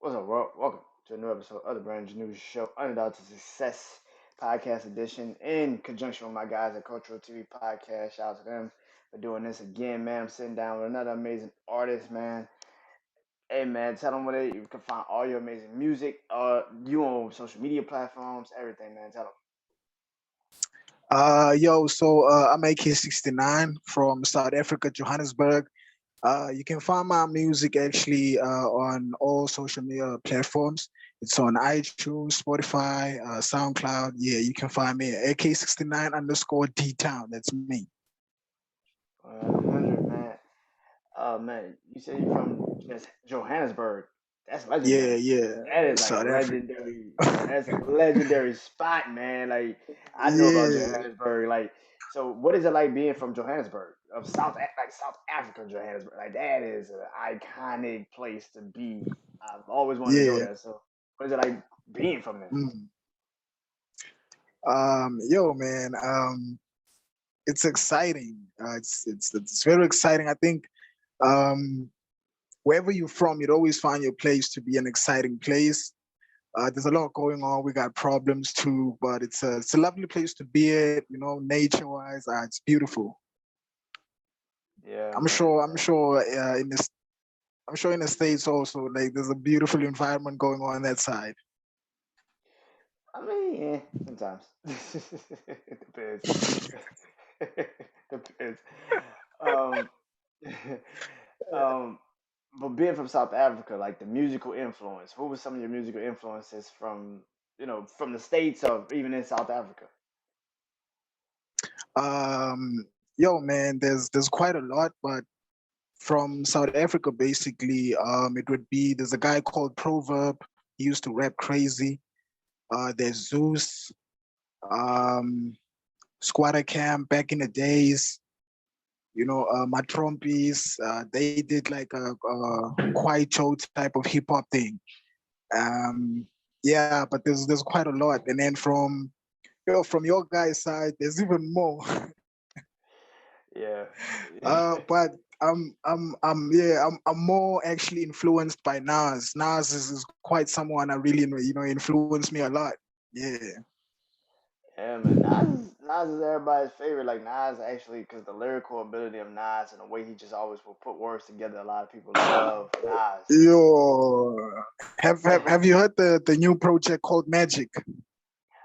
What's up, world? Welcome to a new episode of the Brand New Show, Underdog to Success Podcast Edition, in conjunction with my guys at Cultural TV Podcast. Shout out to them for doing this again, man. I'm sitting down with another amazing artist, man. Hey, man, tell them where you can find all your amazing music. You on social media platforms, everything, man. Tell them. I'm AK69 from South Africa, Johannesburg. You can find my music actually on all social media platforms. It's on iTunes, Spotify, SoundCloud. Yeah, you can find me at AK69 underscore D Town. That's me. 100, man. Man, you said you're from just Johannesburg. That's Yeah, legendary. yeah. That is like a South Africa. legendary. That's a legendary spot, man. Like I know about Yeah, Johannesburg. Like, so what is it like being from Johannesburg, of like South Africa, Johannesburg? Like that is an iconic place to be. I've always wanted to go yeah. there. So what is it like being from there? Mm. Man. It's exciting. It's very exciting. I think um wherever you're from, you'd always find your place to be an exciting place. There's a lot going on. We got problems too, but it's a lovely place to be at. Nature wise, it's beautiful. Yeah, I'm man. sure. I'm sure in this. I'm sure in the states also, like there's a beautiful environment going on that side. I mean, yeah, sometimes it depends. Depends. Um, um, but being from South Africa, like the musical influence, who was some of your musical influences from, from the States or even in South Africa? Man, there's quite a lot, but from South Africa, basically, it would be there's a guy called Proverb. He used to rap crazy. There's Zeus, um, Squatter Camp back in the days. My Trompies, they did like a Kwaito type of hip hop thing. Um, yeah, but there's quite a lot. And then from your guys' side, there's even more. Yeah. But I'm more actually influenced by Nas. Nas is quite someone I really influenced me a lot. Yeah, Yeah, man. Nas is everybody's favorite. Like Nas, actually, because the lyrical ability of Nas and the way he just always will put words together. A lot of people love Nas. yo, have you heard the new project called Magic?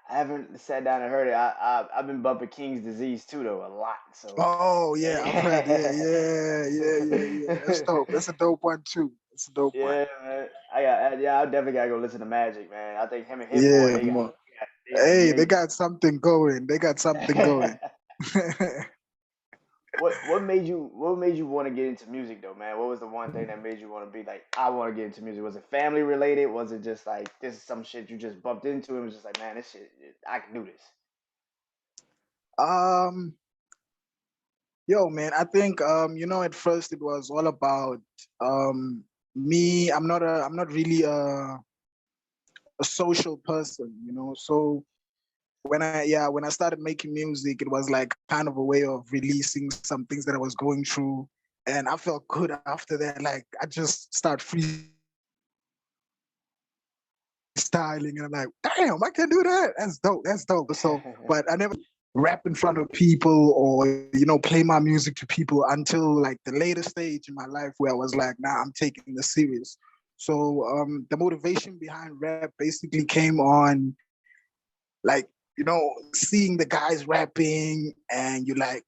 I haven't sat down and heard it. I've been bumping King's Disease too though a lot. So Oh yeah, I've heard. Yeah, yeah, yeah. That's dope. That's a dope one too. It's a dope one. yeah, man. I definitely gotta go listen to Magic, man. I think him and Hit Boy Yeah, they got man. they got Hey, they millions. got something going. They got something going. What made you want to get into music though, man? What was the one thing that made you want to be like, I want to get into music? Was it family related? Was it just like this is some shit you just bumped into and was just like, man, this shit, I can do this. um, man, I think at first it was all about me. I'm not really a social person, So when I started making music, it was like kind of a way of releasing some things that I was going through, and I felt good after that. Like I just start freestyling, and I'm like, damn, I can do that. That's dope. So, but I never really rap in front of people or play my music to people until like the later stage in my life where I was like, nah, I'm taking this serious. So the motivation behind rap basically came on like seeing the guys rapping and you're like,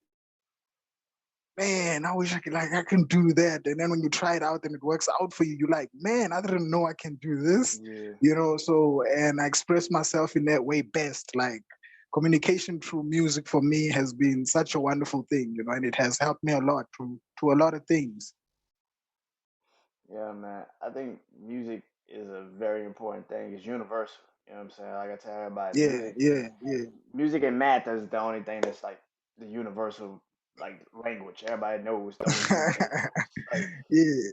man, I wish I can do that. And then when you try it out and it works out for you, you're like, man, I didn't know I can do this. Yeah. So and I express myself in that way best. Like communication through music for me has been such a wonderful thing, and it has helped me a lot to a lot of things. Yeah, man. I think music is a very important thing. It's universal. You know what I'm saying? Like I tell everybody, Yeah, yeah, yeah. music and math is the only thing that's like the universal like language. Everybody knows those two things. Like Yeah,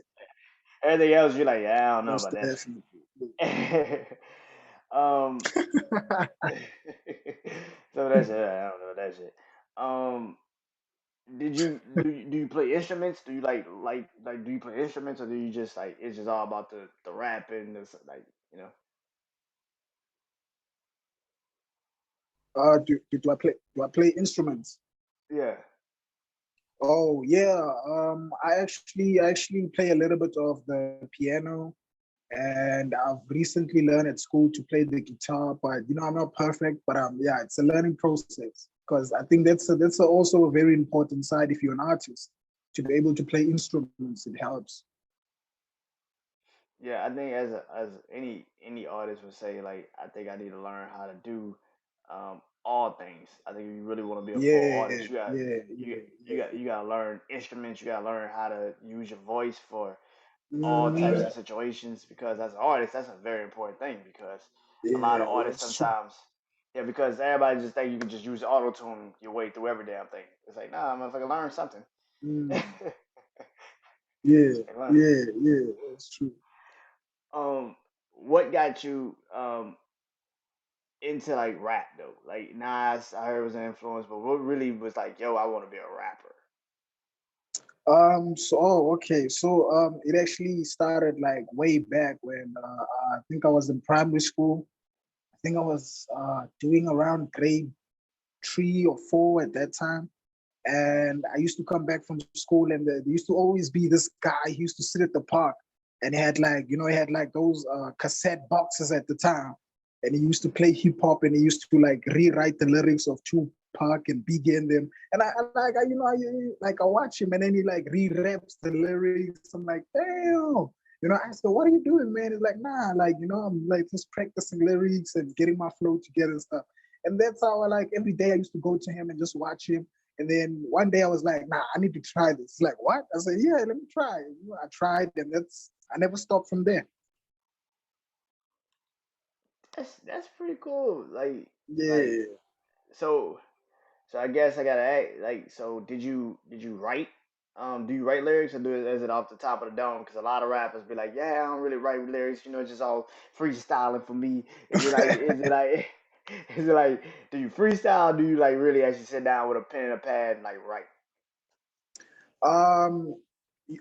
everything else, you're like, yeah, I don't know most about that definitely. shit. um, so that's it. I don't know that shit. Um, do you play instruments? Do you like do you play instruments, or do you just like it's just all about the rapping, this like you know? Do I play instruments? Yeah. Oh yeah. I actually play a little bit of the piano, and I've recently learned at school to play the guitar. But I'm not perfect. But yeah, it's a learning process because I think that's also a very important side if you're an artist to be able to play instruments. It helps. Yeah, I think as any artist would say, like I think I need to learn how to do all things. I think if you really want to be a full Yeah, artist, you got yeah, you yeah, you got yeah. you got to learn instruments. You got to learn how to use your voice for all types Mhm. of situations. Because as an artist, that's a very important thing. Because a lot of Yeah, artists that's true. sometimes, yeah, because everybody just think you can just use auto tune your way through every damn thing. It's like nah, motherfucker, learn something. Mm. Yeah, Like, learn. yeah, that's true. Um, what got you into like rap though? Like Nas, I heard was an influence, but what really was like, yo, I want to be a rapper. Okay. It actually started like way back when I think I was in primary school. I think I was doing around grade 3 or 4 at that time. And I used to come back from school, and there used to always be this guy. He used to sit at the park, and he had like those cassette boxes at the time, and he used to play hip hop, and he used to like rewrite the lyrics of Tupac and Biggie and them. And I watch him, and then he like re-raps the lyrics. I'm like, damn. I asked him, what are you doing, man? He's like, nah, I'm like just practicing lyrics and getting my flow together and stuff. And that's how I like every day I used to go to him and just watch him. And then one day I was like, nah, I need to try this. He's like, what? I said, yeah, let me try. I tried, and I never stopped from there. That's pretty cool. Like Yeah. so so I guess I gotta ask, like, so did you write? Do you write lyrics or is it off the top of the dome? Because a lot of rappers be like, yeah, I don't really write lyrics. It's just all freestyling for me. Is it like, do you freestyle? Or do you like really actually sit down with a pen and a pad and like write? um,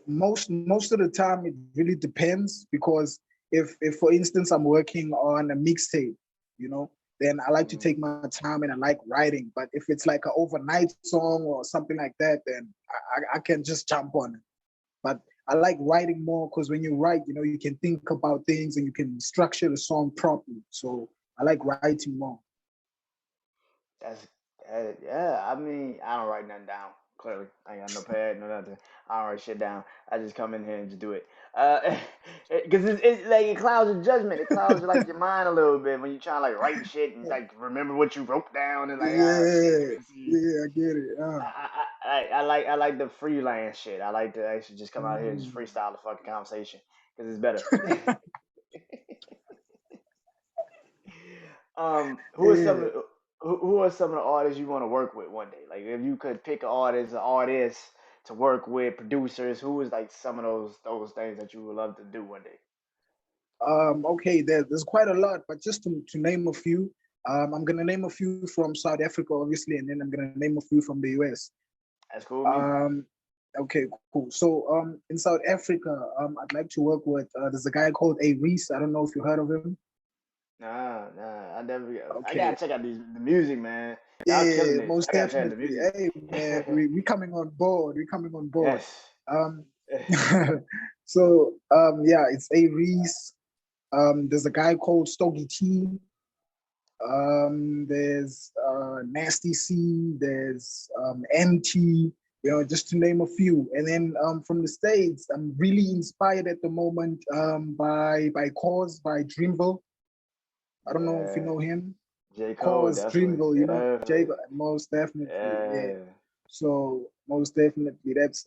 most of the time it really depends because if for instance I'm working on a mixtape, you know, then I like to Mm, take my time and I like writing. But if it's like an overnight song or something like that, then I can just jump on it. But I like writing more because when you write, you can think about things and you can structure the song properly. So I like writing more. that's yeah. I mean, I don't write nothing down. Clearly, I ain't got no pad, no nothing. I don't write shit down. I just come in here and just do it. Because it's like it clouds your judgment. It clouds like your mind a little bit when you try to like write shit and like remember what you wrote down and like ah shit. Let Yeah, me see. yeah, I get it. I like the freelance shit. I like to actually just come out here and just Mm. freestyle the fucking conversation because it's better. Who are some Yeah. of who are some of the artists you want to work with one day? Like if you could pick an artist to work with, producers, who is like some of those things that you would love to do one day? Okay, there's quite a lot, but just to name a few, I'm gonna name a few from South Africa, obviously, and then I'm gonna name a few from the US. That's cool with me. Um, okay, cool. So in South Africa, I'd like to work with. There's a guy called A Reese. I don't know if you heard of him. Nah, I never. I Okay, gotta check out the music, man. Y'all killing yeah, it. most I gotta check out the definitely. music. Hey man, we coming on board. We coming on board. Yes. Um, yeah, it's A Reese. There's a guy called Stogie T. There's Nasty C. There's MT. Just to name a few. And then from the States, I'm really inspired at the moment by Cause by Dreamville. I don't know if you Yeah. know him. J. Cole, Cause definitely. Dreamville, Jay, Definitely. most definitely, yeah. Yeah. So most definitely, that's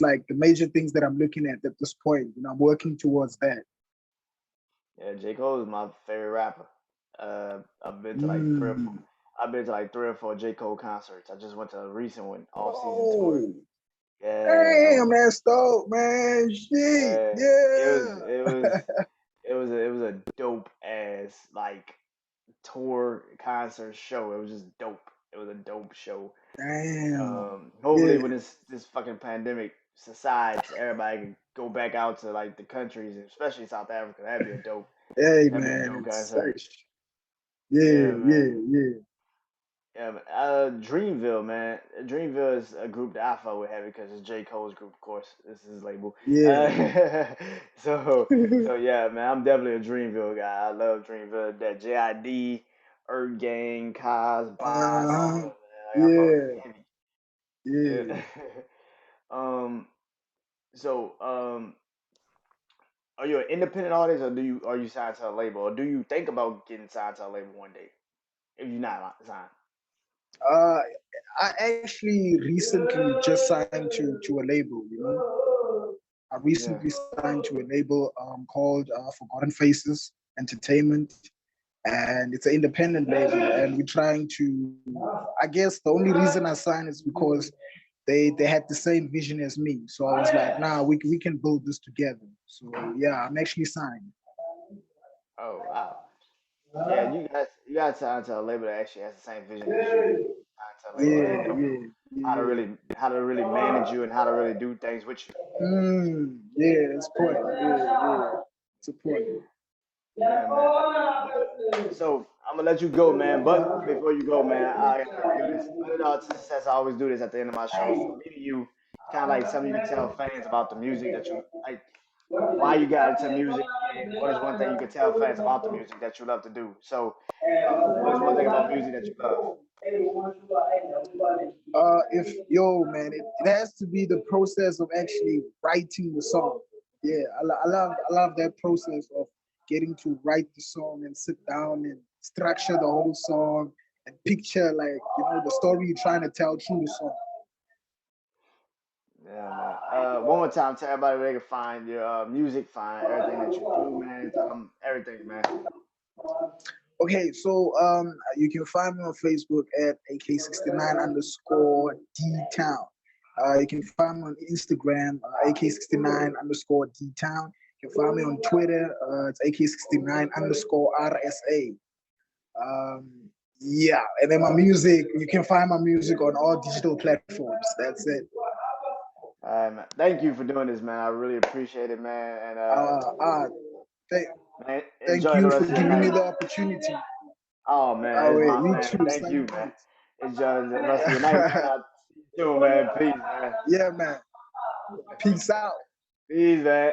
like the major things that I'm looking at this point. I'm working towards that. Yeah, J. Cole is my favorite rapper. I've been to like three or four. Mm. I've been to like 3 or 4 J. Cole concerts. I just went to a recent one, off season tour. Oh, Yeah, damn, that's dope, man. Shit, yeah. It was yeah. it was it was a dope ass like tour concert show. It was just dope. It was a dope show. Damn. hopefully Yeah, when this fucking pandemic subsides, everybody can go back out to like the countries, especially South Africa. hey That'd be a man, dope it's concert. yeah, Yeah, man. yeah, yeah. Yeah, man. Dreamville, man. Dreamville is a group that I fuck with heavy because it's J. Cole's group, of course. This is his label. Yeah. Uh, so yeah, man. I'm definitely a Dreamville guy. I love Dreamville. That JID, Earth Gang, Kaz, Bond, all of Uh-huh. them, man. Like, I fuck with Yeah, them yeah. heavy. Yeah. um. So are you an independent artist, or are you signed to a label, or do you think about getting signed to a label one day if you're not signed? Uh, I actually recently just signed to a label. You know, I Yeah. recently signed to a label called Forgotten Faces Entertainment, and it's an independent label. And we're trying to. I guess the only reason I signed is because they had the same vision as me. So I was like, nah, we can build this together. So yeah, I'm actually signed. Oh wow. Yeah, you guys signed to a label that actually has the same vision as you. Signed to a label, they Yeah, know yeah, yeah. how to really manage you and how to really do things with you. Yeah, that's point. Yeah, yeah. It's a point. Yeah, man. So I'm gonna let you go, man. But before you go, man, I gotta do this. Underdog to success. I always do this at the end of my show. For me to you, kind of like something you can tell fans about the music that you like, why you got into music, and what is one thing you can tell fans about the music that you love to do. So, what is one thing about music that you love? If yo man, it has to be the process of actually writing the song. Yeah, I love that process of getting to write the song and sit down and structure the whole song and picture like the story you're trying to tell through the song. Yeah, man. One more time, tell everybody where they can find your music, find everything that you do, man. Tell them everything, man. Okay, so you can find me on Facebook at AK69 underscore D Town. You can find me on Instagram, AK69 underscore D Town. You can find me on Twitter, it's AK69 underscore RSA. Um, yeah, and then my music, you can find my music on all digital platforms. That's it. All right, man. Thank you for doing this, man. I really appreciate it, man. And Uh, uh, th- man, Thank enjoy the you for rest of your giving me night. the opportunity. Oh man, Oh, it's wait, my you man. too. Thank you, man. Likewise. Enjoy the rest of your night, man. I'll see you soon, man. Peace, man. Yeah, man. Peace out. Peace, man.